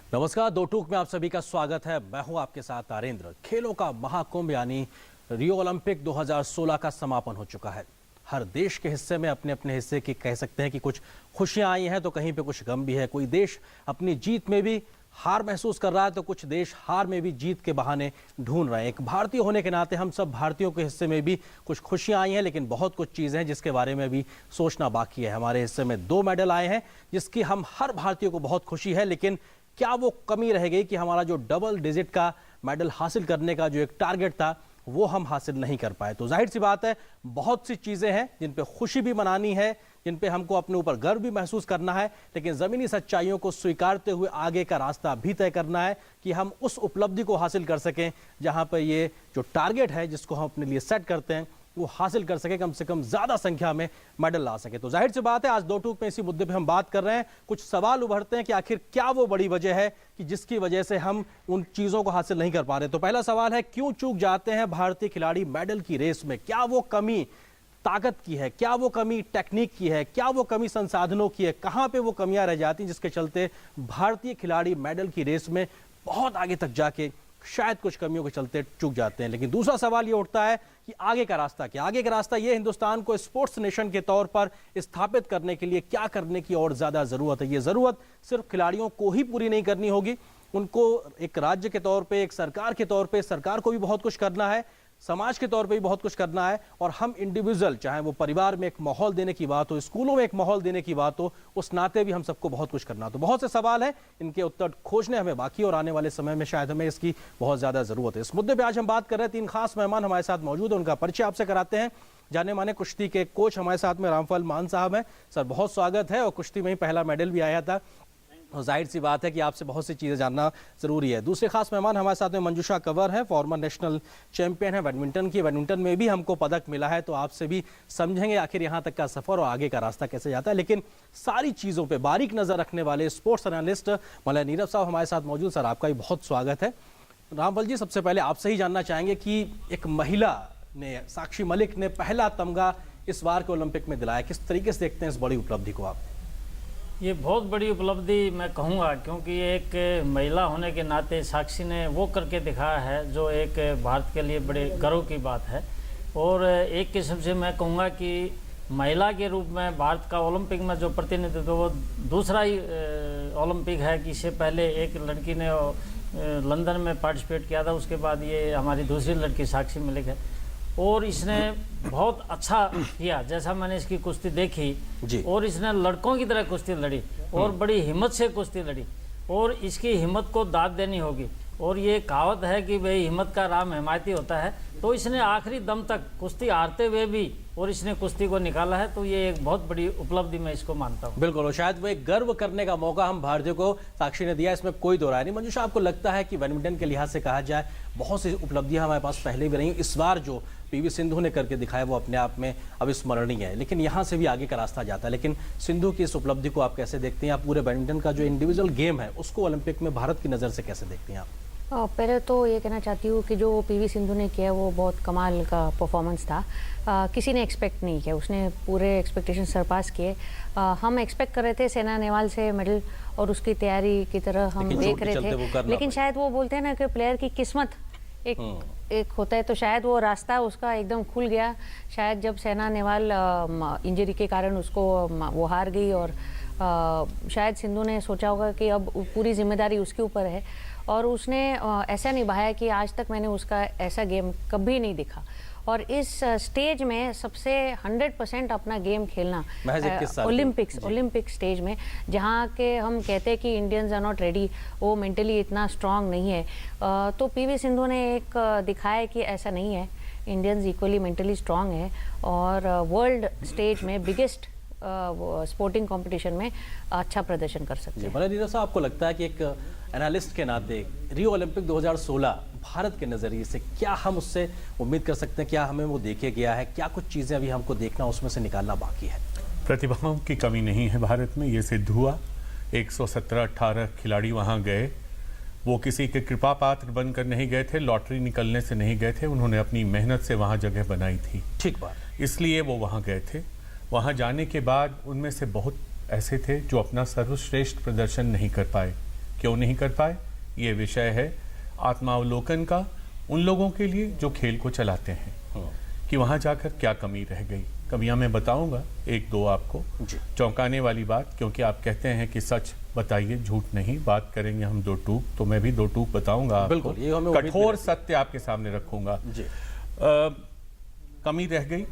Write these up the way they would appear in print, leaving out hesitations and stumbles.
नमस्कार, दो टूक में आप सभी का स्वागत है। मैं हूं आपके साथ आरेंद्र। खेलों का महाकुंभ यानी रियो ओलंपिक 2016 का समापन हो चुका है। हर देश के हिस्से में अपने अपने हिस्से की कह सकते हैं कि कुछ खुशियां आई हैं तो कहीं पे कुछ गम भी है। कोई देश अपनी जीत में भी हार महसूस कर रहा है तो कुछ देश हार में भी जीत के बहाने ढूंढ रहे हैं। एक भारतीय होने के नाते हम सब भारतीयों के हिस्से में भी कुछ खुशियां आई हैं, लेकिन बहुत कुछ चीज़ें हैं जिसके बारे में भी सोचना बाकी है। हमारे हिस्से में 2 मेडल आए हैं जिसकी हम हर भारतीय को बहुत खुशी है, लेकिन क्या वो कमी रह गई कि हमारा जो डबल डिजिट का मेडल हासिल करने का जो एक टारगेट था वो हम हासिल नहीं कर पाए। तो जाहिर सी बात है, बहुत सी चीज़ें हैं जिन पे खुशी भी मनानी है, जिन पे हमको अपने ऊपर गर्व भी महसूस करना है, लेकिन ज़मीनी सच्चाइयों को स्वीकारते हुए आगे का रास्ता भी तय करना है कि हम उस उपलब्धि को हासिल कर सकें जहां पर ये जो टारगेट है जिसको हम अपने लिए सेट करते हैं वो हासिल कर सके, कम से कम ज़्यादा संख्या में मेडल ला सके। तो जाहिर सी बात है, आज दो टूक में इसी मुद्दे पे हम बात कर रहे हैं। कुछ सवाल उभरते हैं कि आखिर क्या वो बड़ी वजह है कि जिसकी वजह से हम उन चीज़ों को हासिल नहीं कर पा रहे। तो पहला सवाल है, क्यों चूक जाते हैं भारतीय खिलाड़ी मेडल की रेस में? क्या वो कमी ताकत की है? क्या वो कमी टेक्निक की है? क्या वो कमी संसाधनों की है? कहाँ पे वो कमियां रह जाती हैं जिसके चलते भारतीय खिलाड़ी मेडल की रेस में बहुत आगे तक जाके शायद कुछ कमियों के चलते चूक जाते हैं? लेकिन दूसरा सवाल ये उठता है कि आगे का रास्ता क्या? आगे का रास्ता ये हिंदुस्तान को स्पोर्ट्स नेशन के तौर पर स्थापित करने के लिए क्या करने की और ज़्यादा ज़रूरत है? ये ज़रूरत सिर्फ खिलाड़ियों को ही पूरी नहीं करनी होगी, उनको एक राज्य के तौर पे, एक सरकार के तौर पे, सरकार को भी बहुत कुछ करना है, समाज के तौर पे भी बहुत कुछ करना है, और हम इंडिविजुअल, चाहे वो परिवार में एक माहौल देने की बात हो, स्कूलों में एक माहौल देने की बात हो, उस नाते भी हम सबको बहुत कुछ करना। तो बहुत से सवाल हैं, इनके उत्तर खोजने हमें बाकी, और आने वाले समय में शायद हमें इसकी बहुत ज़्यादा ज़रूरत है। इस मुद्दे पर आज हम बात कर रहे हैं। 3 खास मेहमान हमारे साथ मौजूद हैं, उनका परिचय आपसे कराते हैं। जाने माने कुश्ती के कोच हमारे साथ में रामफल मान साहब हैं। सर, बहुत स्वागत है, और कुश्ती में ही पहला मेडल भी आया था, और जाहिर सी बात है कि आपसे बहुत सी चीज़ें जानना ज़रूरी है। दूसरे खास मेहमान हमारे साथ में मंजूषा कंवर हैं, फॉर्मर नेशनल चैंपियन है बैडमिंटन की। बैडमिंटन में भी हमको पदक मिला है, तो आपसे भी समझेंगे आखिर यहाँ तक का सफ़र और आगे का रास्ता कैसे जाता है। लेकिन सारी चीज़ों पे बारीक नज़र रखने वाले स्पोर्ट्स एनालिस्ट मलय नीरव साहब हमारे साथ मौजूद। सर, आपका भी बहुत स्वागत है। रामफल जी, सबसे पहले आपसे ही जानना चाहेंगे कि एक महिला ने, साक्षी मलिक ने पहला तमगा इस बार के ओलंपिक में दिलाया, किस तरीके से देखते हैं इस बड़ी उपलब्धि को आप? ये बहुत बड़ी उपलब्धि मैं कहूँगा, क्योंकि एक महिला होने के नाते साक्षी ने वो करके दिखाया है जो एक भारत के लिए बड़े गर्व की बात है। और एक किस्म से मैं कहूँगा कि महिला के रूप में भारत का ओलंपिक में जो प्रतिनिधित्व वो दूसरा ही ओलंपिक है कि इससे पहले एक लड़की ने लंदन में पार्टिसिपेट किया था, उसके बाद ये हमारी दूसरी लड़की साक्षी मलिक है, और इसने बहुत अच्छा किया। जैसा मैंने इसकी कुश्ती देखी जी, और इसने लड़कों की तरह कुश्ती लड़ी और बड़ी हिम्मत से कुश्ती लड़ी, और इसकी हिम्मत को दाद देनी होगी। और ये कहावत है कि भाई हिम्मत का राम हिमायती होता है, तो इसने आखिरी दम तक कुश्ती हारते हुए भी और इसने कुश्ती को निकाला है, तो ये एक बहुत बड़ी उपलब्धि मैं इसको मानता हूँ। बिल्कुल, और शायद वो एक गर्व करने का मौका हम भारतीयों को साक्षी ने दिया, इसमें कोई दो राय नहीं। मंजूषा, आपको लगता है कि बैडमिंटन के लिहाज से कहा जाए बहुत सी उपलब्धियां हमारे पास पहले भी रही, इस बार जो पीवी सिंधु ने करके दिखाया वो अपने आप में अविस्मरणीय है, लेकिन यहाँ से भी आगे का रास्ता जाता है। लेकिन सिंधु की इस उपलब्धि को आप कैसे देखते हैं? आप पूरे बैडमिंटन का जो इंडिविजुअल गेम है उसको ओलंपिक में भारत की नज़र से कैसे देखते हैं आप? पहले तो ये कहना चाहती हूँ कि जो पीवी सिंधु ने किया वो बहुत कमाल का परफॉर्मेंस था। किसी ने एक्सपेक्ट नहीं किया, उसने पूरे एक्सपेक्टेशन सरपास किए। हम एक्सपेक्ट कर रहे थे साइना नेहवाल से मेडल, और उसकी तैयारी की तरह हम देख रहे थे, लेकिन शायद वो बोलते हैं ना कि प्लेयर की किस्मत एक होता है, तो शायद वो रास्ता उसका एकदम खुल गया। शायद जब साइना नेहवाल इंजरी के कारण उसको वो हार गई, और शायद सिंधु ने सोचा होगा कि अब पूरी जिम्मेदारी उसके ऊपर है, और उसने ऐसा निभाया कि आज तक मैंने उसका ऐसा गेम कभी नहीं देखा। और इस स्टेज में सबसे 100% अपना गेम खेलना ओलंपिक स्टेज में, जहाँ के हम कहते हैं कि इंडियंस आर नॉट रेडी, वो मेंटली इतना स्ट्रांग नहीं है, तो पीवी सिंधु ने एक दिखाया कि ऐसा नहीं है, इंडियंस इक्वली मेंटली स्ट्रांग है, और वर्ल्ड स्टेज में बिगेस्ट स्पोर्टिंग कंपटीशन में अच्छा प्रदर्शन कर सकते हैं। मलय नीरव साहब, आपको लगता है कि एक एनालिस्ट के नाते रियो ओलंपिक 2016 भारत के नज़रिए से क्या हम उससे उम्मीद कर सकते हैं? क्या हमें वो देखे गया है? क्या कुछ चीज़ें अभी हमको देखना, उसमें से निकालना बाकी है? प्रतिभाओं की कमी नहीं है भारत में, ये सिद्ध हुआ। 117-18 खिलाड़ी वहाँ गए, वो किसी के कृपा पात्र बनकर नहीं गए थे, लॉटरी निकलने से नहीं गए थे, उन्होंने अपनी मेहनत से वहाँ जगह बनाई थी। ठीक बात। इसलिए वो वहाँ गए थे। वहाँ जाने के बाद उनमें से बहुत ऐसे थे जो अपना सर्वश्रेष्ठ प्रदर्शन नहीं कर पाए, क्यों नहीं कर पाए, ये विषय है आत्मावलोकन का उन लोगों के लिए जो खेल को चलाते हैं कि वहां जाकर क्या कमी रह गई। कमियां मैं बताऊंगा एक दो आपको, चौंकाने वाली बात, क्योंकि आप कहते हैं कि सच बताइए झूठ नहीं, बात करेंगे हम दो टूक, तो मैं भी दो टूक बताऊंगा आपको। बिल्कुल, ये हमें उम्मीद कठोर सत्य आपके सामने रखूंगा। कमी रह गई,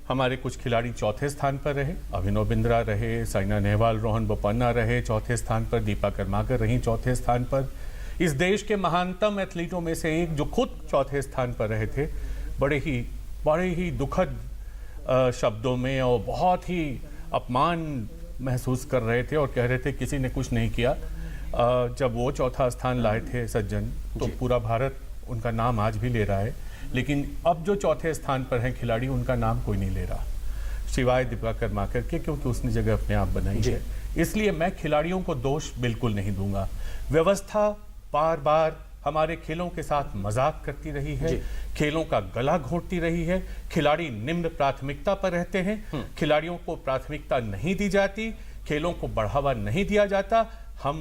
हमारे कुछ खिलाड़ी चौथे स्थान पर रहे, अभिनव बिंद्रा रहे, साइना नेहवाल, रोहन बोपन्ना रहे चौथे स्थान पर, दीपा कर्माकर रही चौथे स्थान पर। इस देश के महानतम एथलीटों में से एक जो खुद चौथे स्थान पर रहे थे, बड़े ही दुखद शब्दों में और बहुत ही अपमान महसूस कर रहे थे और कह रहे थे किसी ने कुछ नहीं किया। जब वो चौथा स्थान लाए थे सज्जन, तो पूरा भारत उनका नाम आज भी ले रहा है, लेकिन अब जो चौथे स्थान पर हैं खिलाड़ी, उनका नाम कोई नहीं ले रहा सिवाय दीपा कर्माकर के, क्योंकि उसने जगह अपने आप बनाई है। इसलिए मैं खिलाड़ियों को दोष बिल्कुल नहीं दूंगा। व्यवस्था बार बार हमारे खेलों के साथ मजाक करती रही है, खेलों का गला घोंटती रही है, खिलाड़ी निम्न प्राथमिकता पर रहते हैं, खिलाड़ियों को प्राथमिकता नहीं दी जाती, खेलों को बढ़ावा नहीं दिया जाता। हम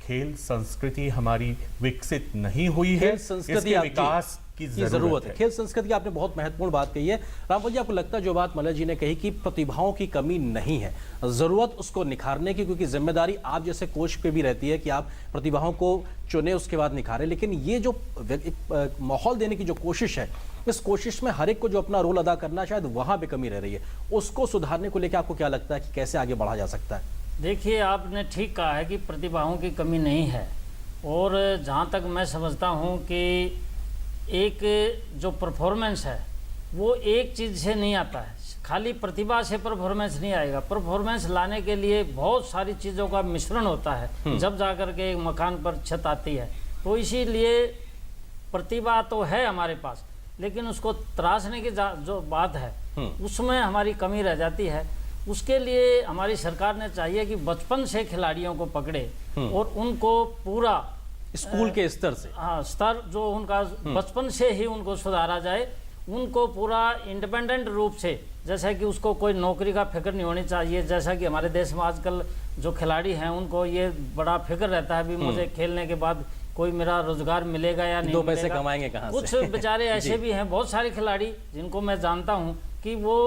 खेल संस्कृति हमारी विकसित नहीं हुई है, इसके विकास की जरूरत है। खेल संस्कृति की आपने बहुत महत्वपूर्ण बात कही है। रामपाल जी, आपको लगता है जो बात मलय जी ने कही कि प्रतिभाओं की कमी नहीं है, जरूरत उसको निखारने की, क्योंकि जिम्मेदारी आप जैसे कोच पे भी रहती है कि आप प्रतिभाओं को चुने उसके बाद निखारें, लेकिन ये जो माहौल देने की जो कोशिश है, इस कोशिश में हर एक को जो अपना रोल अदा करना, शायद वहां पे कमी रह रही है। उसको सुधारने को लेकर आपको क्या लगता है कि कैसे आगे बढ़ा जा सकता है? देखिए, आपने ठीक कहा है कि प्रतिभाओं की कमी नहीं है, और जहाँ तक मैं समझता हूँ कि एक जो परफॉर्मेंस है वो एक चीज़ से नहीं आता है, खाली प्रतिभा से परफॉर्मेंस नहीं आएगा। परफॉर्मेंस लाने के लिए बहुत सारी चीज़ों का मिश्रण होता है, जब जाकर के एक मकान पर छत आती है। तो इसीलिए प्रतिभा तो है हमारे पास, लेकिन उसको तराशने की जो बात है उसमें हमारी कमी रह जाती है। उसके लिए हमारी सरकार ने चाहिए कि बचपन से खिलाड़ियों को पकड़े और उनको पूरा स्कूल के स्तर से, हाँ, स्तर जो उनका बचपन से ही उनको सुधारा जाए, उनको पूरा इंडिपेंडेंट रूप से, जैसा कि उसको कोई नौकरी का फिक्र नहीं होनी चाहिए। जैसा कि हमारे देश में आजकल जो खिलाड़ी हैं उनको ये बड़ा फिक्र रहता है भी मुझे खेलने के बाद कोई मेरा रोजगार मिलेगा या नहीं, 2 पैसे कमाएंगे कहाँ से। कुछ बेचारे ऐसे भी हैं, बहुत सारे खिलाड़ी जिनको मैं जानता हूँ कि वो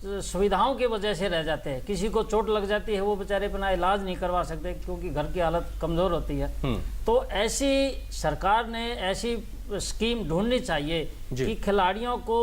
सुविधाओं की वजह से रह जाते हैं। किसी को चोट लग जाती है, वो बेचारे अपना इलाज नहीं करवा सकते क्योंकि घर की हालत कमजोर होती है। तो ऐसी सरकार ने ऐसी स्कीम ढूंढनी चाहिए कि खिलाड़ियों को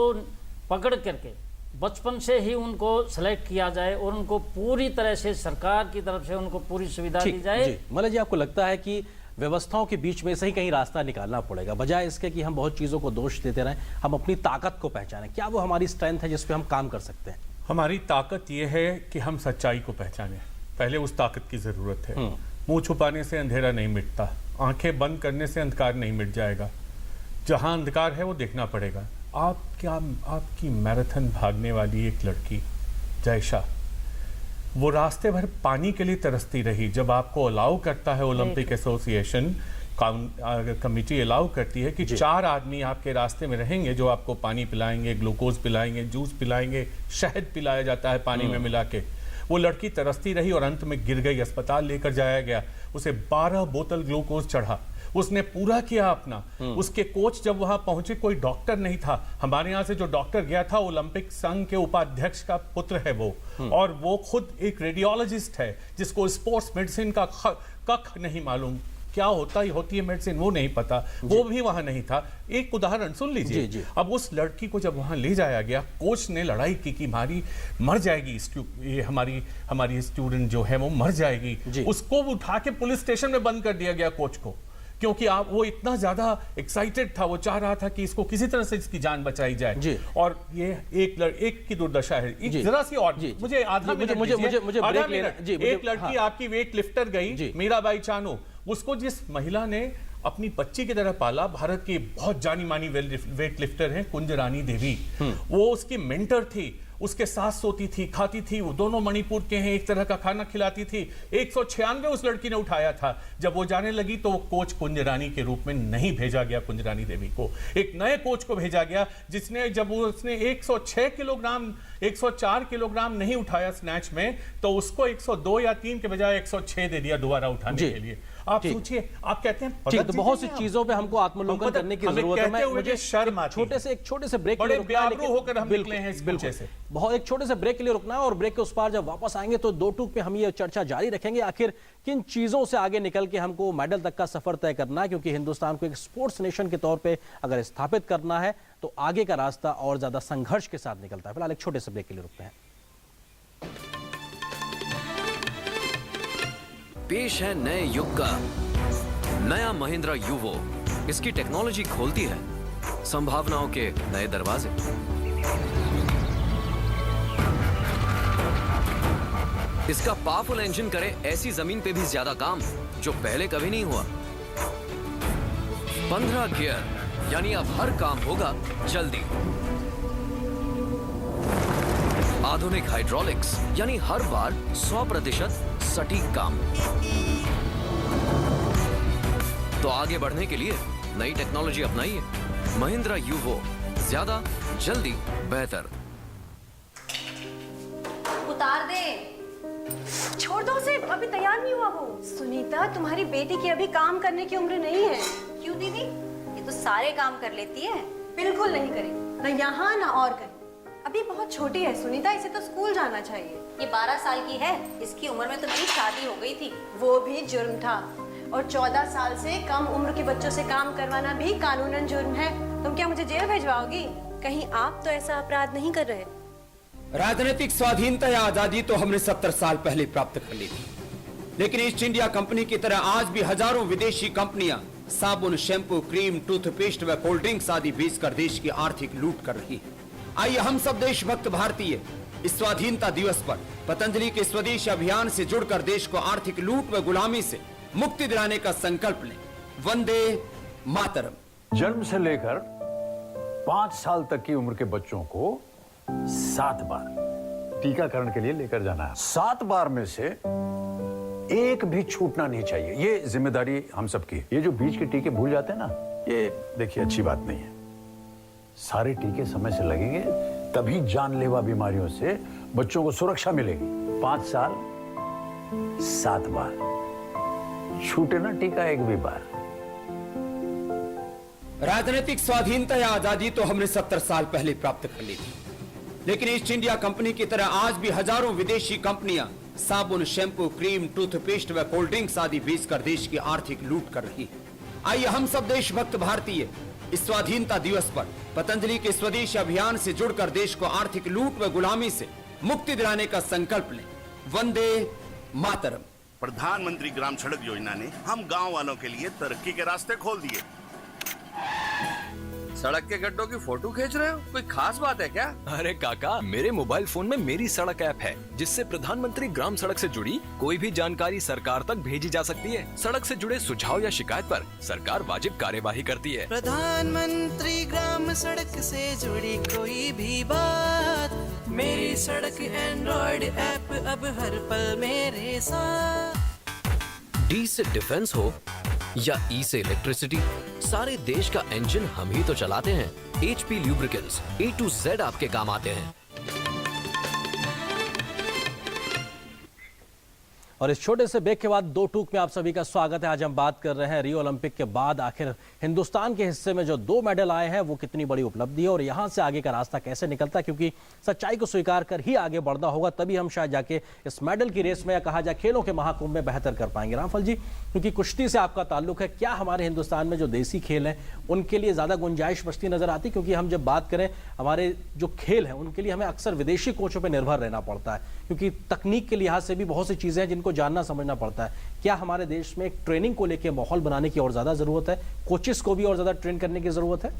पकड़ करके बचपन से ही उनको सेलेक्ट किया जाए और उनको पूरी तरह से सरकार की तरफ से उनको पूरी सुविधा दी जाए। मलय जी, आपको लगता है कि व्यवस्थाओं के बीच में से ही कहीं रास्ता निकालना पड़ेगा, बजाय इसके कि हम बहुत चीजों को दोष देते रहें, हम अपनी ताकत को पहचानें? क्या वो हमारी स्ट्रेंथ है जिस पे हम काम कर सकते हैं? हमारी ताकत यह है कि हम सच्चाई को पहचानें, पहले उस ताकत की जरूरत है। मुंह छुपाने से अंधेरा नहीं मिटता, आंखें बंद करने से अंधकार नहीं मिट जाएगा। जहां अंधकार है वो देखना पड़ेगा। आपकी मैराथन भागने वाली एक लड़की जयशा, वो रास्ते भर पानी के लिए तरसती रही। जब आपको अलाउ करता है ओलंपिक एसोसिएशन कमेटी अलाउ करती है कि 4 आदमी आपके रास्ते में रहेंगे जो आपको पानी पिलाएंगे, ग्लूकोज पिलाएंगे, जूस पिलाएंगे, शहद पिलाया जाता है पानी में मिला के। वो लड़की तरसती रही और अंत में गिर गई, अस्पताल लेकर जाया गया, उसे 12 बोतल ग्लूकोज चढ़ा, उसने पूरा किया अपना। उसके कोच जब वहां पहुंचे, कोई डॉक्टर नहीं था। हमारे यहाँ से जो डॉक्टर गया था, ओलंपिक संघ के उपाध्यक्ष का पुत्र है वो, और वो खुद एक रेडियोलॉजिस्ट है जिसको स्पोर्ट्स मेडिसिन का कख नहीं मालूम, क्या होती है मेडिसिन वो नहीं पता, वो भी वहां नहीं था। एक उदाहरण सुन लीजिए। अब उस लड़की को जब वहां ले जाया गया, कोच ने लड़ाई की कि मर जाएगी ये हमारी स्टूडेंट जो है वो मर जाएगी। उसको उठा के पुलिस स्टेशन में बंद कर दिया गया कोच को, क्योंकि वो इतना ज्यादा एक्साइटेड था, वो चाह रहा था कि इसको किसी तरह से इसकी जान बचाई जाए। और ये एक की दुर्दशा है। जरा सी और मुझे आधा मिनट, एक लड़की आपकी वेट लिफ्टर गई, मीराबाई चानू, उसको जिस महिला ने अपनी बच्ची की तरह पाला, भारत की बहुत जानी मानी वेट लिफ्टर हैं कुंज रानी देवी, वो उसकी मेंटर थी। उसके साथ सोती थी, खाती थी, वो दोनों मणिपुर के हैं, एक तरह का खाना खिलाती थी। 196 उस लड़की ने उठाया था। जब वो जाने लगी तो वो कोच कुंज रानी के रूप में नहीं भेजा गया कुंज रानी देवी को, एक नए कोच को भेजा गया जिसने जब उसने 106 किलोग्राम 104 किलोग्राम नहीं उठाया स्नैच में, तो उसको 102 या 3 के बजाय 106 दे दिया दोबारा उठाने के लिए। आप सोचिए, आप कहते हैं ठीक, तो बहुत सी चीजों पे हमको आत्मलोकन करने की जरूरत है। मुझे शर्म आती है। एक छोटे से ब्रेक के बड़े लिए रुकना है, बेआबरू होकर हम निकले हैं इस बिल्कुल कुंचे से। बहुत एक छोटे से ब्रेक के लिए रुकना है और ब्रेक के उस पार जब वापस आएंगे तो दो टूक पे हम ये चर्चा जारी रखेंगे, आखिर किन चीजों से आगे निकल के हमको मेडल तक का सफर तय करना है, क्योंकि हिंदुस्तान को एक स्पोर्ट्स नेशन के तौर पे अगर स्थापित करना है तो आगे का रास्ता और ज्यादा संघर्ष के साथ निकलता है। फिलहाल एक छोटे से ब्रेक के लिए रुकते हैं। पेश है नए युग का नया महिंद्रा यूवो। इसकी टेक्नोलॉजी खोलती है संभावनाओं के नए दरवाजे। इसका पावरफुल इंजन करे ऐसी जमीन पे भी ज्यादा काम जो पहले कभी नहीं हुआ। 15 गियर यानी अब हर काम होगा जल्दी। आधुनिक हाइड्रोलिक्स यानी हर बार 100% सटीक काम। तो आगे बढ़ने के लिए नई टेक्नोलॉजी अपनाइए। महिंद्रा यूवो, ज्यादा जल्दी बेहतर। उतार दे। छोड़ दो उसे, अभी तैयार नहीं हुआ वो। सुनीता, तुम्हारी बेटी की अभी काम करने की उम्र नहीं है। क्यों दीदी? ये तो सारे काम कर लेती है। बिल्कुल नहीं करेगी, न यहाँ न और कहीं। अभी बहुत छोटी है सुनीता, इसे तो स्कूल जाना चाहिए। ये 12 साल की है, इसकी उम्र में तो मेरी शादी हो गई थी। वो भी जुर्म था, और 14 साल से कम उम्र के बच्चों से काम करवाना भी कानूनन जुर्म है। तुम क्या मुझे जेल भेजवाओगी? कहीं आप तो ऐसा अपराध नहीं कर रहे? राजनीतिक स्वाधीनता या आजादी तो हमने 70 साल पहले प्राप्त कर ली थी, लेकिन ईस्ट इंडिया कंपनी की तरह आज भी हजारों विदेशी कंपनियां साबुन, शैम्पू, क्रीम, टूथपेस्ट व कोल्ड ड्रिंक्स आदि बेचकर देश की आर्थिक लूट कर रही है। आइए हम सब देशभक्त भारतीय इस स्वाधीनता दिवस पर पतंजलि के स्वदेश अभियान से जुड़कर देश को आर्थिक लूट व गुलामी से मुक्ति दिलाने का संकल्प लें। वंदे मातरम। जन्म से लेकर 5 साल तक की उम्र के बच्चों को 7 बार टीकाकरण के लिए लेकर जाना है। 7 बार में से एक भी छूटना नहीं चाहिए। ये जिम्मेदारी हम सबकी है। ये जो बीच के टीके भूल जाते हैं ना, ये देखिए अच्छी बात नहीं है। सारे टीके समय से लगेंगे, तभी जानलेवा बीमारियों से बच्चों को सुरक्षा मिलेगी। 5 साल 7 बार छूटे ना टीका एक भी बार। राजनीतिक स्वाधीनता या आजादी तो हमने 70 साल पहले प्राप्त कर ली थी, लेकिन ईस्ट इंडिया कंपनी की तरह आज भी हजारों विदेशी कंपनियां साबुन, शैम्पू, क्रीम, टूथपेस्ट व कोल्ड ड्रिंक्स आदि बेचकर देश की आर्थिक लूट कर रही है। आइए हम सब देशभक्त भारतीय इस स्वाधीनता दिवस पर पतंजलि के स्वदेश अभियान से जुड़कर देश को आर्थिक लूट व गुलामी से मुक्ति दिलाने का संकल्प लें। वंदे मातरम। प्रधानमंत्री ग्राम सड़क योजना ने हम गांव वालों के लिए तरक्की के रास्ते खोल दिए। सड़क के गड्ढों की फोटो खींच रहे हो? कोई खास बात है क्या? अरे काका, मेरे मोबाइल फोन में मेरी सड़क ऐप है, जिससे प्रधानमंत्री ग्राम सड़क से जुड़ी कोई भी जानकारी सरकार तक भेजी जा सकती है। सड़क से जुड़े सुझाव या शिकायत पर सरकार वाजिब कार्यवाही करती है। प्रधानमंत्री ग्राम सड़क से जुड़ी कोई भी बात, मेरी सड़क एंड्रॉइड ऐप अब हर पल मेरे साथ। डी से डिफेंस हो या ई से इलेक्ट्रिसिटी, सारे देश का इंजन हम ही तो चलाते हैं। HP lubricants A to Z आपके काम आते हैं। और इस छोटे से ब्रेक के बाद दो टूक में आप सभी का स्वागत है। आज हम बात कर रहे हैं रियो ओलंपिक के बाद आखिर हिंदुस्तान के हिस्से में जो 2 मेडल आए हैं वो कितनी बड़ी उपलब्धि है और यहां से आगे का रास्ता कैसे निकलता है, क्योंकि सच्चाई को स्वीकार कर ही आगे बढ़ना होगा, तभी हम शायद जाके इस मेडल की रेस में या कहा जाए खेलों के महाकुंभ में बेहतर कर पाएंगे। रामफल जी, क्योंकि कुश्ती से आपका ताल्लुक है, क्या हमारे हिंदुस्तान में जो देसी खेल हैं उनके लिए ज्यादा गुंजाइश बचती नजर आती? क्योंकि हम जब बात करें हमारे जो खेल हैं उनके लिए हमें अक्सर विदेशी कोचों पर निर्भर रहना पड़ता है, क्योंकि तकनीक के लिहाज से भी बहुत सी चीजें हैं जिनको जानना समझना पड़ता है। क्या हमारे देश में एक ट्रेनिंग को लेकर माहौल बनाने की और ज्यादा जरूरत है? कोचेस को भी और ज्यादा ट्रेन करने की जरूरत है?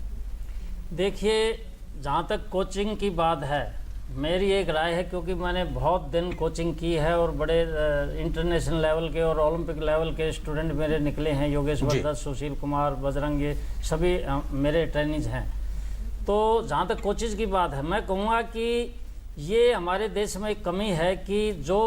देखिए, जहाँ तक कोचिंग की बात है, मेरी एक राय है, क्योंकि मैंने बहुत दिन कोचिंग की है और बड़े इंटरनेशनल लेवल के और ओलंपिक लेवल के स्टूडेंट मेरे निकले हैं। योगेश्वर दत्त, सुशील कुमार, बजरंग, ये सभी मेरे ट्रेनिज हैं। तो जहाँ तक कोचेज की बात है, मैं कहूँगा कि ये हमारे देश में एक कमी है कि जो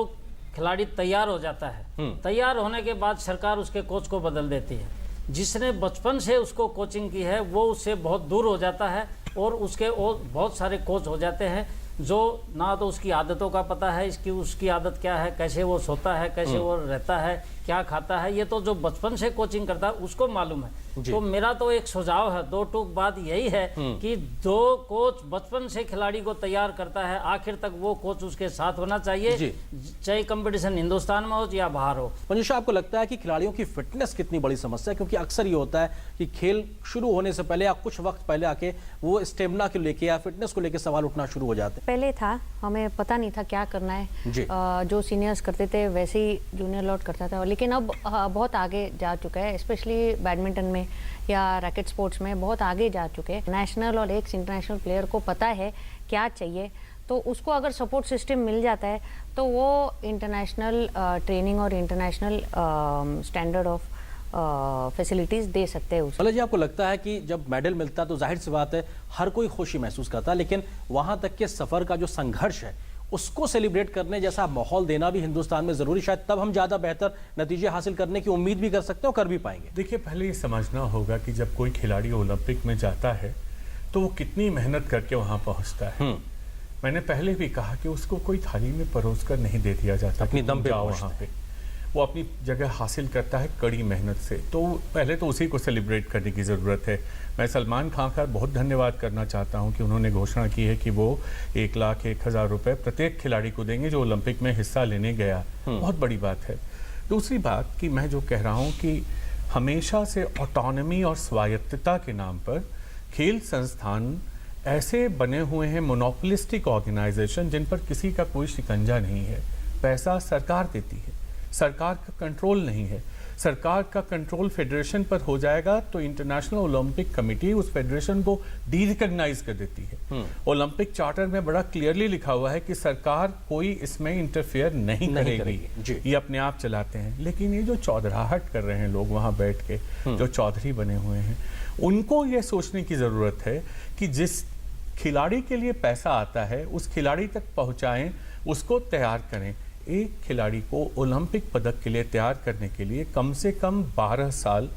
खिलाड़ी तैयार हो जाता है, तैयार होने के बाद सरकार उसके कोच को बदल देती है। जिसने बचपन से उसको कोचिंग की है वो उससे बहुत दूर हो जाता है और उसके और बहुत सारे कोच हो जाते हैं जो ना तो उसकी आदतों का पता है, उसकी आदत क्या है, कैसे वो सोता है, कैसे वो रहता है, क्या खाता है, ये तो जो बचपन से कोचिंग करता है उसको मालूम है। तो मेरा तो एक सुझाव है, दो टूक बात यही है कि जो कोच बचपन से खिलाड़ी को तैयार करता है आखिर तक वो कोच उसके साथ होना चाहिए, चाहे कंपटीशन हिंदुस्तान में हो या बाहर हो। मंजूषा, आपको लगता है कि खिलाड़ियों की फिटनेस कितनी बड़ी समस्या है? क्योंकि अक्सर ये होता है कि खेल शुरू होने से पहले या कुछ वक्त पहले आके वो स्टेमिना को लेके या फिटनेस को लेके सवाल उठना शुरू हो जाते हैं। पहले था, हमें पता नहीं था क्या करना है, जो सीनियर्स करते थे वैसे ही जूनियर लॉट करता था, लेकिन अब बहुत आगे जा चुका है, स्पेशली बैडमिंटन में या रैकेट स्पोर्ट्स में बहुत आगे जा चुके हैं। नेशनल और एक इंटरनेशनल प्लेयर को पता है क्या चाहिए, तो उसको अगर सपोर्ट सिस्टम मिल जाता है तो वो इंटरनेशनल ट्रेनिंग और इंटरनेशनल स्टैंडर्ड ऑफ फैसिलिटीज दे सकते हैं उसको। जी, आपको लगता है कि जब मेडल मिलता है तो जाहिर सी बात है हर कोई खुशी महसूस करता है, लेकिन वहां तक के सफर का जो संघर्ष है उसको सेलिब्रेट करने जैसा माहौल देना भी हिंदुस्तान में जरूरी, शायद तब हम ज्यादा बेहतर नतीजे हासिल करने की उम्मीद भी कर सकते हैं और कर भी पाएंगे। देखिए, पहले ये समझना होगा कि जब कोई खिलाड़ी ओलंपिक में जाता है तो वो कितनी मेहनत करके वहां पहुंचता है। मैंने पहले भी कहा कि उसको कोई थाली में परोस कर नहीं दे दिया जाता, अपनी दम पे वहां पे वो अपनी जगह हासिल करता है कड़ी मेहनत से। तो पहले तो उसी को सेलिब्रेट करने की ज़रूरत है। मैं सलमान खान का बहुत धन्यवाद करना चाहता हूं कि उन्होंने घोषणा की है कि वो 1,01,000 रुपये प्रत्येक खिलाड़ी को देंगे जो ओलंपिक में हिस्सा लेने गया। बहुत बड़ी बात है। दूसरी बात कि मैं जो कह रहा हूं कि हमेशा से ऑटोनॉमी और स्वायत्तता के नाम पर खेल संस्थान ऐसे बने हुए हैं, मोनोपोलिस्टिक ऑर्गेनाइजेशन, जिन पर किसी का कोई शिकंजा नहीं है। पैसा सरकार देती है, सरकार का कंट्रोल नहीं है। सरकार का कंट्रोल फेडरेशन पर हो जाएगा तो इंटरनेशनल ओलंपिक कमेटी उस फेडरेशन को डी रिकॉग्नाइज कर देती है। ओलंपिक चार्टर में बड़ा क्लियरली लिखा हुआ है कि सरकार कोई इसमें इंटरफेयर नहीं करेगी, ये अपने आप चलाते हैं। लेकिन ये जो चौधराहट कर रहे हैं लोग वहां बैठ के, जो चौधरी बने हुए हैं, उनको ये सोचने की जरूरत है कि जिस खिलाड़ी के लिए पैसा आता है उस खिलाड़ी तक पहुंचाएं, उसको तैयार करें। एक खिलाड़ी को ओलंपिक पदक के लिए तैयार करने के लिए कम से कम 12 साल,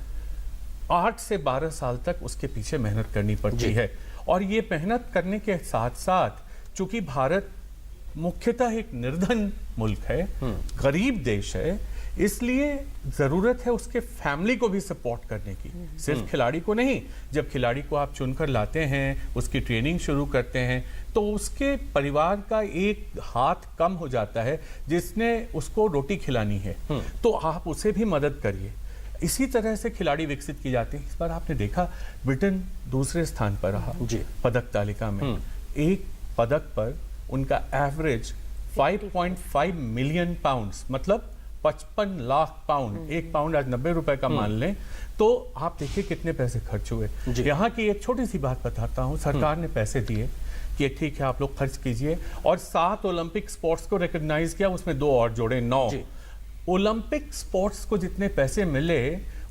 8 से 12 साल तक उसके पीछे मेहनत करनी पड़ती है। और ये मेहनत करने के साथ साथ, चूंकि भारत मुख्यतः एक निर्धन मुल्क है, गरीब देश है, इसलिए जरूरत है उसके फैमिली को भी सपोर्ट करने की, सिर्फ खिलाड़ी को नहीं। जब खिलाड़ी को आप चुनकर लाते हैं, उसकी ट्रेनिंग शुरू करते हैं, तो उसके परिवार का एक हाथ कम हो जाता है जिसने उसको रोटी खिलानी है, तो आप उसे भी मदद करिए। इसी तरह से खिलाड़ी विकसित की जाती है। इस बार आपने देखा ब्रिटेन दूसरे स्थान पर रहा पदक तालिका में। एक पदक पर उनका एवरेज 5.5 मिलियन पाउंड्स, मतलब 55 लाख पाउंड। एक पाउंड आज 90 रुपए का मान लें तो आप देखिए कितने पैसे खर्च हुए। यहाँ की एक छोटी सी बात बताता हूँ। सरकार ने पैसे दिए कि ठीक है आप लोग खर्च कीजिए, और 7 ओलंपिक स्पोर्ट्स को रिकॉग्नाइज किया, उसमें 2 और जोड़े, 9। ओलंपिक स्पोर्ट्स को जितने पैसे मिले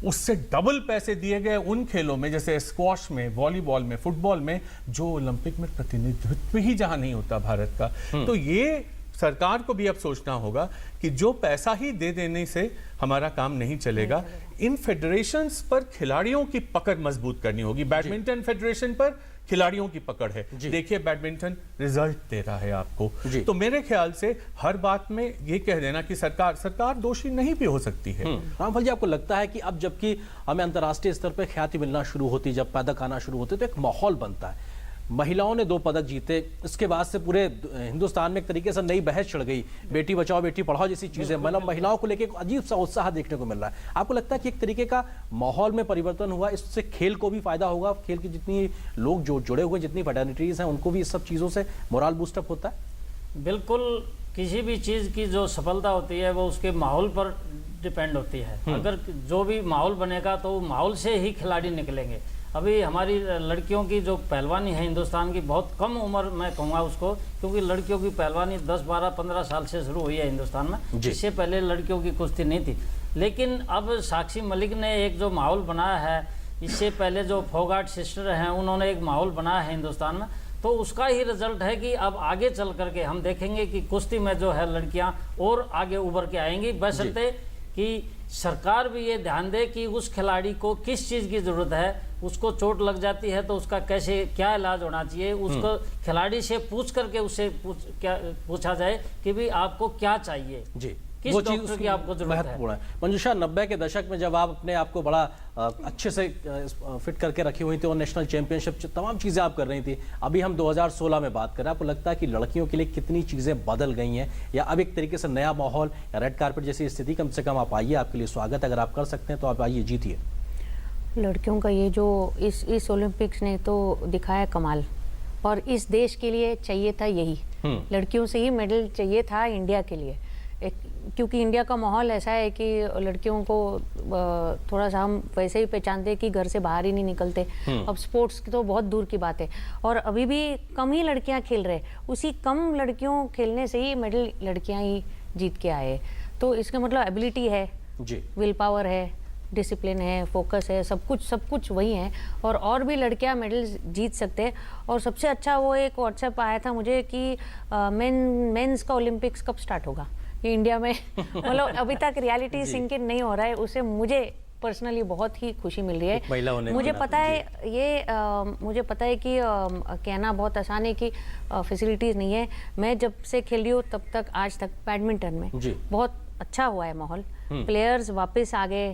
उससे डबल पैसे दिए गए उन खेलों में, जैसे स्क्वॉश में, वॉलीबॉल में, फुटबॉल में, जो ओलंपिक में प्रतिनिधित्व ही जहां नहीं होता भारत का। तो ये सरकार को भी अब सोचना होगा कि जो पैसा ही दे देने से हमारा काम नहीं चलेगा। इन फेडरेशंस पर खिलाड़ियों की पकड़ मजबूत करनी होगी। बैडमिंटन फेडरेशन पर खिलाड़ियों की पकड़ है। देखिए बैडमिंटन रिजल्ट दे रहा है आपको। तो मेरे ख्याल से हर बात में ये कह देना कि सरकार दोषी नहीं भी हो सकती है। रामफल जी, आपको लगता है कि अब जबकि हमें अंतर्राष्ट्रीय स्तर पर ख्याति मिलना शुरू होती, जब पदक आना शुरू होते, तो एक माहौल बनता है। महिलाओं ने 2 पदक जीते, इसके बाद से पूरे हिंदुस्तान में एक तरीके से नई बहस चढ़ गई, बेटी बचाओ बेटी पढ़ाओ जैसी चीजें, मतलब महिलाओं को लेकर अजीब सा उत्साह देखने को मिल रहा है। आपको लगता है कि एक तरीके का माहौल में परिवर्तन हुआ, इससे खेल को भी फायदा होगा? खेल की जितनी लोग जो जुड़े हुए, जितनी फेडरेटरीज हैं, उनको भी इस सब चीजों से मोरल बूस्टअप होता है? बिल्कुल। किसी भी चीज की जो सफलता होती है वो उसके माहौल पर डिपेंड होती है। अगर जो भी माहौल बनेगा तो माहौल से ही खिलाड़ी निकलेंगे। अभी हमारी लड़कियों की जो पहलवानी है हिंदुस्तान की, बहुत कम उम्र मैं कहूँगा उसको, क्योंकि लड़कियों की पहलवानी 10, 12, 15 साल से शुरू हुई है हिंदुस्तान में। इससे पहले लड़कियों की कुश्ती नहीं थी। लेकिन अब साक्षी मलिक ने एक जो माहौल बनाया है, इससे पहले जो फोगाट सिस्टर हैं उन्होंने एक माहौल बनाया है हिंदुस्तान में, तो उसका ही रिजल्ट है कि अब आगे चल करके हम देखेंगे कि कुश्ती में जो है लड़कियां और आगे उभर के आएंगी, बशर्ते कि सरकार भी ये ध्यान दे कि उस खिलाड़ी को किस चीज़ की ज़रूरत है, उसको चोट लग जाती है तो उसका कैसे क्या इलाज होना चाहिए, उसको खिलाड़ी से पूछ करके उससे पूछा जाए कि भी आपको क्या चाहिए जी, किस डॉक्टर की आपको जरूरत है। महत्वपूर्ण है। मंजूषा, 90 के दशक में जब आप अपने आप को बड़ा अच्छे से फिट करके रखी हुई थी और नेशनल चैंपियनशिप तमाम चीज़ें आप कर रही थी, अभी हम 2016 में बात कर रहे हैं, आपको लगता है कि लड़कियों के लिए कितनी चीज़ें बदल गई हैं, या अब एक तरीके से नया माहौल या रेड कार्पेट जैसी स्थिति, कम से कम आप आइए, आपके लिए स्वागत है, अगर आप कर सकते हैं तो आप आइए, जीतिए। लड़कियों का ये जो इस ओलंपिक्स ने तो दिखाया कमाल, और इस देश के लिए चाहिए था यही, लड़कियों से ही मेडल चाहिए था इंडिया के लिए, क्योंकि इंडिया का माहौल ऐसा है कि लड़कियों को थोड़ा सा हम वैसे ही पहचानते हैं कि घर से बाहर ही नहीं निकलते। अब स्पोर्ट्स की तो बहुत दूर की बात है, और अभी भी कम ही लड़कियां खेल रहे, उसी कम लड़कियों खेलने से ही मेडल लड़कियां ही जीत के आए। तो इसका मतलब एबिलिटी है जी, विल पावर है, डिसिप्लिन है, फोकस है, सब कुछ वही है, और भी लड़कियां मेडल जीत सकते हैं। और सबसे अच्छा वो एक व्हाट्सएप आया था मुझे कि मेंस का ओलंपिक्स कब स्टार्ट होगा ये इंडिया में। मतलब अभी तक रियलिटी सिंक इन नहीं हो रहा है, उससे मुझे पर्सनली बहुत ही खुशी मिल रही है। मुझे पता है मुझे पता है कि कहना बहुत आसान है कि फैसिलिटीज़ नहीं है। मैं जब से खेल रही हूँ तब तक आज तक बैडमिंटन में बहुत अच्छा हुआ है माहौल, प्लेयर्स वापस आ गए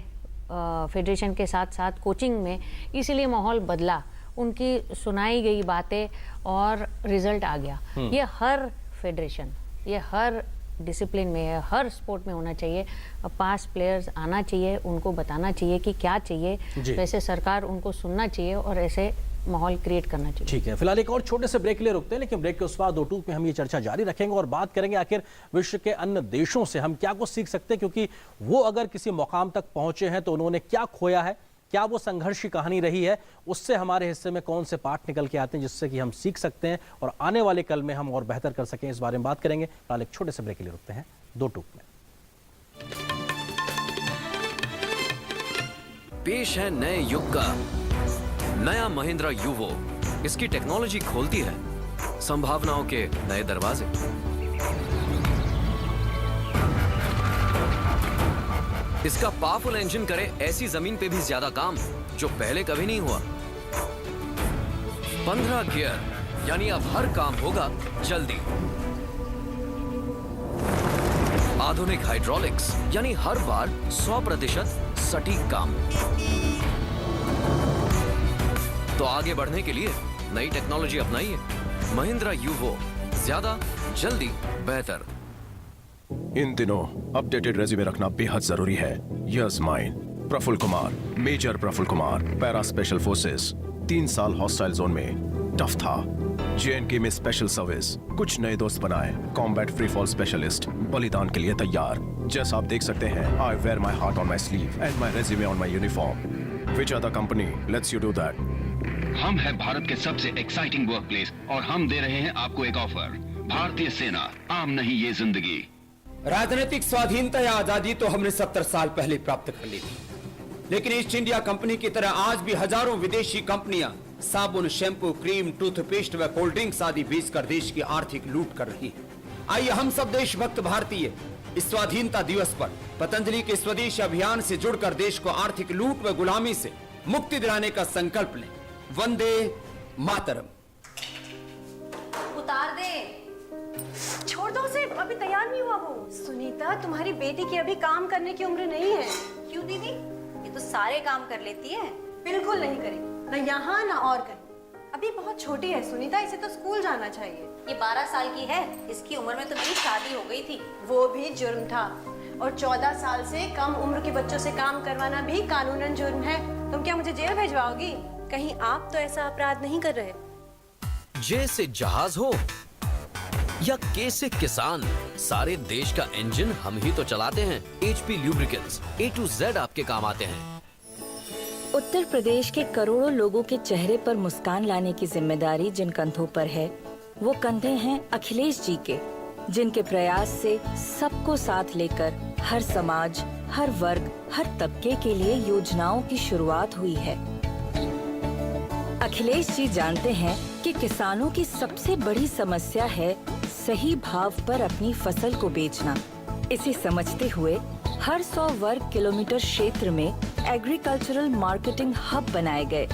फेडरेशन के साथ साथ कोचिंग में, इसीलिए माहौल बदला, उनकी सुनाई गई बातें और रिजल्ट आ गया। ये हर फेडरेशन, ये हर डिसिप्लिन में है, हर स्पोर्ट में होना चाहिए। पास प्लेयर्स आना चाहिए, उनको बताना चाहिए कि क्या चाहिए, वैसे सरकार उनको सुनना चाहिए और ऐसे माहौल क्रिएट करना चाहिए। ठीक है, फिलहाल एक और छोटे से ब्रेक के लिए रुकते हैं, लेकिन ब्रेक के उस बाद 2 में हम ये चर्चा जारी रखेंगे और बात करेंगे आखिर विश्व के अन्य देशों से हम क्या कुछ सीख सकते हैं, क्योंकि वो अगर किसी मुकाम तक पहुंचे हैं तो उन्होंने क्या खोया है, क्या वो संघर्ष की कहानी रही है, उससे हमारे हिस्से में कौन से पाठ निकल के आते हैं जिससे कि हम सीख सकते हैं और आने वाले कल में हम और बेहतर कर सकें, इस बारे में बात करेंगे। फिलहाल एक छोटे से ब्रेक के लिए रुकते हैं 2 में। पेश है नए युग का नया महिंद्रा यूवो। इसकी टेक्नोलॉजी खोलती है संभावनाओं के नए दरवाजे। इसका पावरफुल इंजन करे ऐसी जमीन पे भी ज्यादा काम जो पहले कभी नहीं हुआ। 15 गियर यानी अब हर काम होगा जल्दी। आधुनिक हाइड्रोलिक्स यानी हर बार 100% सटीक काम। तो आगे बढ़ने के लिए नई टेक्नोलॉजी अपनाइए। महिंद्रा यूवो, ज्यादा जल्दी बेहतर। इन दिनों अपडेटेड रेज्यूमे रखना बेहद जरूरी है। Yes mine Praful Kumar, major Praful Kumar, para special forces, 3 साल हॉस्टाइल जोन में टफ था। JNK में स्पेशल सर्विस, कुछ नए दोस्त बनाए, कॉम्बैट फ्री फॉल स्पेशलिस्ट, बलिदान के लिए तैयार। जैसा आप देख सकते हैं, I wear my heart on my sleeve and my resume on my uniform. Which other company lets you do that? हम है भारत के सबसे एक्साइटिंग वर्कप्लेस और हम दे रहे हैं आपको एक ऑफर। भारतीय सेना, आम नहीं ये जिंदगी। राजनीतिक स्वाधीनता या आजादी तो हमने 70 साल पहले प्राप्त कर ली थी, लेकिन ईस्ट इंडिया कंपनी की तरह आज भी हजारों विदेशी कंपनियां साबुन, शैम्पू, क्रीम, टूथपेस्ट व कोल्ड ड्रिंक्स आदि बेचकर देश की आर्थिक लूट कर रही है। आइए हम सब देशभक्त भारतीय इस स्वाधीनता दिवस पर पतंजलि के स्वदेश अभियान से जुड़कर देश को आर्थिक लूट व गुलामी से मुक्ति दिलाने का संकल्प लें। वंदे मातरम। उतार दे। छोड़ दो उसे, अभी तैयार नहीं हुआ वो। सुनीता, तुम्हारी बेटी की अभी काम करने की उम्र नहीं है। क्यों दीदी? ये तो सारे काम कर लेती है। बिल्कुल नहीं करेगी, न यहाँ न और कहीं। अभी बहुत छोटी है सुनीता, इसे तो स्कूल जाना चाहिए। ये 12 साल की है, इसकी उम्र में तो मेरी शादी हो गई थी। वो भी जुर्म था, और 14 साल से कम उम्र के बच्चों से काम करवाना भी कानूनन जुर्म है। तुम क्या मुझे जेल भिजवाओगी? कहीं आप तो ऐसा अपराध नहीं कर रहे? जे से जहाज हो या के से किसान, सारे देश का इंजन हम ही तो चलाते हैं। HP lubricants, A to Z आपके काम आते हैं। उत्तर प्रदेश के करोड़ों लोगों के चेहरे पर मुस्कान लाने की जिम्मेदारी जिन कंधों पर है, वो कंधे हैं अखिलेश जी के, जिनके प्रयास से सबको साथ लेकर हर समाज, हर वर्ग, हर तबके के लिए योजनाओं की शुरुआत हुई है। अखिलेश जी जानते हैं कि किसानों की सबसे बड़ी समस्या है सही भाव पर अपनी फसल को बेचना। इसे समझते हुए हर 100 वर्ग किलोमीटर क्षेत्र में एग्रीकल्चरल मार्केटिंग हब बनाए गए,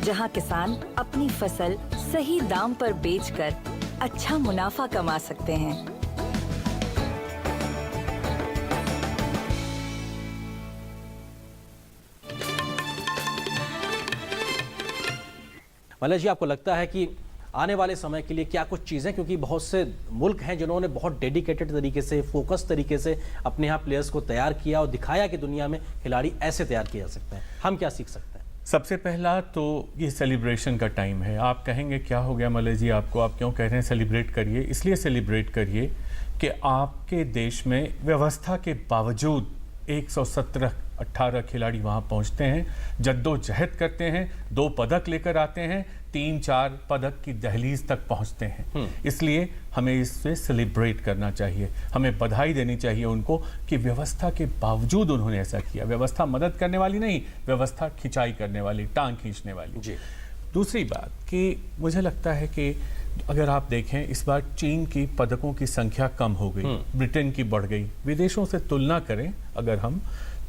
जहां किसान अपनी फसल सही दाम पर बेचकर अच्छा मुनाफा कमा सकते हैं। मलय जी, आपको लगता है कि आने वाले समय के लिए क्या कुछ चीज़ें, क्योंकि बहुत से मुल्क हैं जिन्होंने बहुत डेडिकेटेड तरीके से, फोकस तरीके से अपने यहाँ प्लेयर्स को तैयार किया और दिखाया कि दुनिया में खिलाड़ी ऐसे तैयार किए जा सकते हैं, हम क्या सीख सकते हैं? सबसे पहला तो ये सेलिब्रेशन का टाइम है। आप कहेंगे क्या हो गया मलय जी आपको, आप क्यों कह रहे हैं सेलिब्रेट करिए? इसलिए सेलिब्रेट करिए कि आपके देश में व्यवस्था के बावजूद 117-18 खिलाड़ी वहाँ पहुँचते हैं, जद्दोजहद करते हैं, 2 पदक लेकर आते हैं, 3-4 पदक की दहलीज तक पहुँचते हैं। इसलिए हमें इससे सेलिब्रेट करना चाहिए, हमें बधाई देनी चाहिए उनको कि व्यवस्था के बावजूद उन्होंने ऐसा किया। व्यवस्था मदद करने वाली नहीं, व्यवस्था खिंचाई करने वाली, टांग खींचने वाली। जी। दूसरी बात कि मुझे लगता है कि अगर आप देखें इस बार चीन की पदकों की संख्या कम हो गई, ब्रिटेन की बढ़ गई। विदेशों से तुलना करें अगर हम,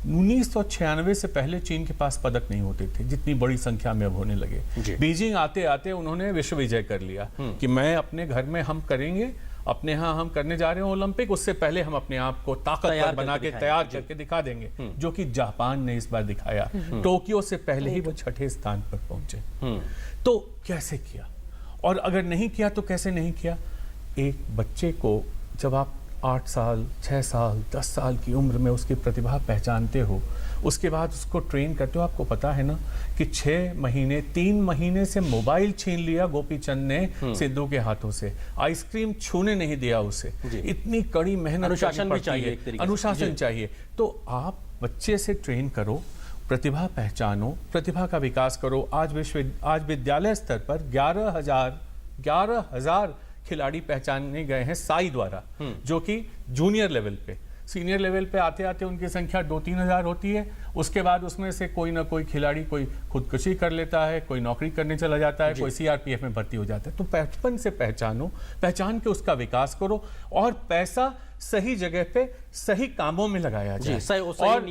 1996 से पहले चीन के पास पदक नहीं होते थे, जितनी बड़ी संख्या में अब होने लगे। बीजिंग आते आते उन्होंने विश्व विजय कर लिया कि मैं अपने घर में हम करेंगे, अपने यहाँ हम करने जा रहे हैं ओलंपिक, उससे पहले हम अपने आप को ताकतवर बना के तैयार करके दिखा देंगे, जो कि जापान ने इस बार दिखाया। टोक्यो से पहले ही वो 6ठे स्थान पर पहुंचे। तो कैसे किया, और अगर नहीं किया तो कैसे नहीं किया? एक बच्चे को जब आप 8 साल, 6 साल, 10 साल की उम्र में उसकी प्रतिभा पहचानते हो, उसके बाद उसको ट्रेन करते हो, आपको पता है ना कि 3 महीने से मोबाइल छीन लिया गोपी चंद ने सिद्धू के हाथों से, आइसक्रीम छूने नहीं दिया उसे। इतनी कड़ी मेहनत, अनुशासन भी चाहिए, अनुशासन चाहिए। तो आप बच्चे से ट्रेन करो, प्रतिभा पहचानो, प्रतिभा का विकास करो। आज विद्यालय स्तर पर 11,000 खिलाड़ी पहचाने गए हैं साई द्वारा, जो कि जूनियर लेवल पे। सीनियर लेवल पे आते आते उनकी संख्या 2-3 हज़ार होती है। उसके बाद उसमें से कोई ना कोई खिलाड़ी कोई खुदकुशी कर लेता है, कोई नौकरी करने चला जाता है, कोई CRPF में भर्ती हो जाता है। तो बचपन से पहचान के उसका विकास करो, और पैसा सही जगह पे सही कामों में लगाया जाए। सरकार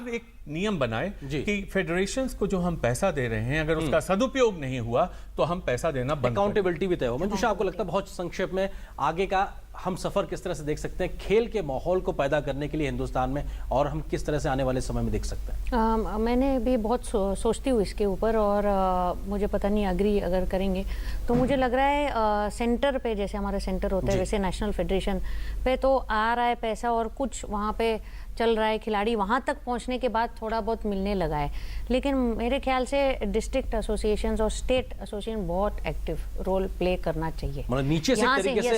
एक नियम बनाए कि फेडरेशंस को जो हम पैसा दे रहे हैं, अगर उसका सदुपयोग नहीं हुआ तो हम पैसा देना बंद। अकाउंटेबिलिटी भी तय हो। मंजूषा, आपको लगता है बहुत संक्षेप में आगे का हम सफर किस तरह से देख सकते हैं, खेल के माहौल को पैदा करने के लिए हिंदुस्तान में, और हम किस तरह से आने वाले समय में देख सकते हैं? मैंने भी बहुत सोचती हूँ इसके ऊपर, और मुझे पता नहीं अग्री अगर करेंगे तो मुझे लग रहा है सेंटर पे, जैसे हमारे सेंटर होता है वैसे नेशनल फेडरेशन पे तो आ रहा है पैसा, और कुछ वहाँ पे चल रहा है, खिलाड़ी वहाँ तक पहुँचने के बाद थोड़ा बहुत मिलने लगा है। लेकिन मेरे ख्याल से डिस्ट्रिक्ट एसोसिएशंस और स्टेट एसोसिएशन बहुत एक्टिव रोल प्ले करना चाहिए। मतलब नीचे से तरीके से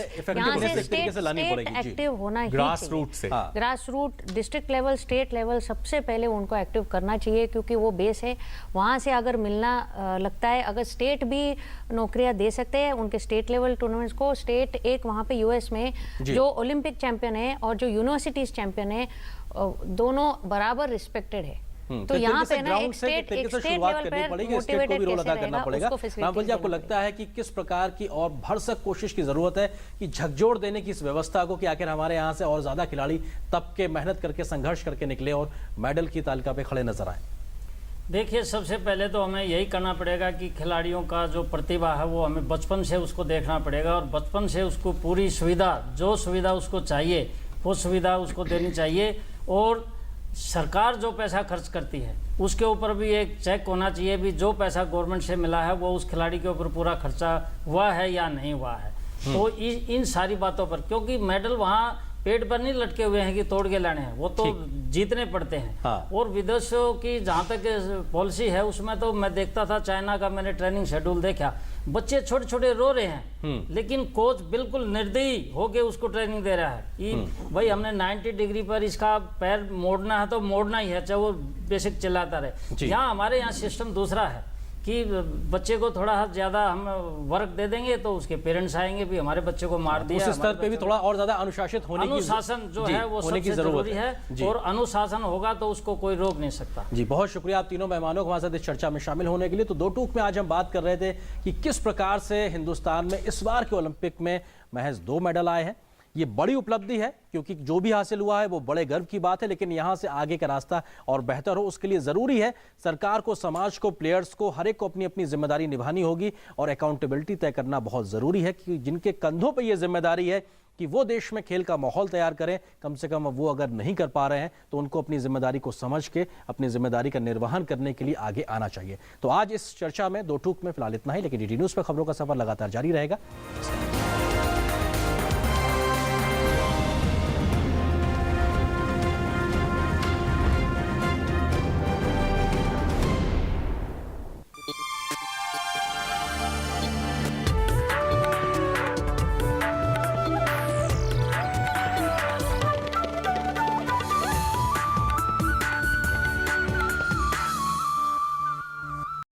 एक्टिव होना ही चाहिए। Grass root, district level, state level, सबसे पहले उनको एक्टिव करना चाहिए, क्योंकि वो बेस है। वहाँ से अगर मिलना लगता है, अगर स्टेट भी नौकरियाँ दे सकते हैं उनके स्टेट लेवल टूर्नामेंट्स को। स्टेट एक वहाँ पे US में जो ओलंपिक चैंपियन है और जो यूनिवर्सिटीज चैंपियन है, दोनों बराबर रिस्पेक्टेड है। तो यहाँ पे ना एक स्टेट लेवल पर मोटिवेटेड कैसे रहेगा उसको फैसिलिटेट। आपको लगता है कि किस प्रकार की और भरसक कोशिश की जरूरत है कि झकझोर देने की इस व्यवस्था को, कि आखिर हमारे यहाँ से और ज्यादा खिलाड़ी तब के मेहनत करके, संघर्ष करके निकले और मेडल की तालिका पे खड़े नजर आए? देखिए, सबसे पहले तो हमें यही करना पड़ेगा कि खिलाड़ियों का जो प्रतिभा है वो हमें बचपन से उसको देखना पड़ेगा, और बचपन से उसको पूरी सुविधा, जो सुविधा उसको चाहिए वो सुविधा उसको देनी चाहिए। और सरकार जो पैसा खर्च करती है उसके ऊपर भी एक चेक होना चाहिए, भी जो पैसा गवर्नमेंट से मिला है वो उस खिलाड़ी के ऊपर पूरा खर्चा हुआ है या नहीं हुआ है। तो इन सारी बातों पर, क्योंकि मेडल वहाँ पेट पर नहीं लटके हुए हैं कि तोड़ के लाने हैं, वो तो जीतने पड़ते हैं। और विदेशों की जहाँ तक पॉलिसी है उसमें तो मैं देखता था, चाइना का मैंने ट्रेनिंग शेड्यूल देखा, बच्चे छोटे छोटे रो रहे हैं, लेकिन कोच बिल्कुल निर्दयी होके उसको ट्रेनिंग दे रहा है। भाई हमने 90 डिग्री पर इसका पैर मोड़ना है तो मोड़ना ही है, चाहे वो बेसिक चिल्लाता रहे। यहाँ हमारे यहाँ सिस्टम दूसरा है कि बच्चे को थोड़ा ज़्यादा हम वर्क दे देंगे तो उसके पेरेंट्स आएंगे भी हमारे बच्चे को मार दिया। उस स्तर पे भी थोड़ा और ज्यादा अनुशासित होने की अनुशासन जो है वो सबसे जरूरी है, और अनुशासन होगा तो उसको कोई रोक नहीं सकता। जी, बहुत शुक्रिया आप तीनों मेहमानों को हमारे साथ इस चर्चा में शामिल होने के लिए। तो दो टूक में आज हम बात कर रहे थे कि किस प्रकार से हिंदुस्तान में इस बार के ओलंपिक में महज 2 मेडल आए हैं। ये बड़ी उपलब्धि है क्योंकि जो भी हासिल हुआ है वो बड़े गर्व की बात है, लेकिन यहां से आगे का रास्ता और बेहतर हो उसके लिए जरूरी है सरकार को, समाज को, प्लेयर्स को, हर एक को अपनी अपनी जिम्मेदारी निभानी होगी और अकाउंटेबिलिटी तय करना बहुत जरूरी है कि जिनके कंधों पर यह जिम्मेदारी है कि वो देश में खेल का माहौल तैयार करें, कम से कम वो अगर नहीं कर पा रहे हैं तो उनको अपनी जिम्मेदारी को समझ के अपनी जिम्मेदारी का निर्वहन करने के लिए आगे आना चाहिए। तो आज इस चर्चा में दो टूक में फिलहाल इतना ही, लेकिन डीडी न्यूज़ पर खबरों का सफर लगातार जारी रहेगा।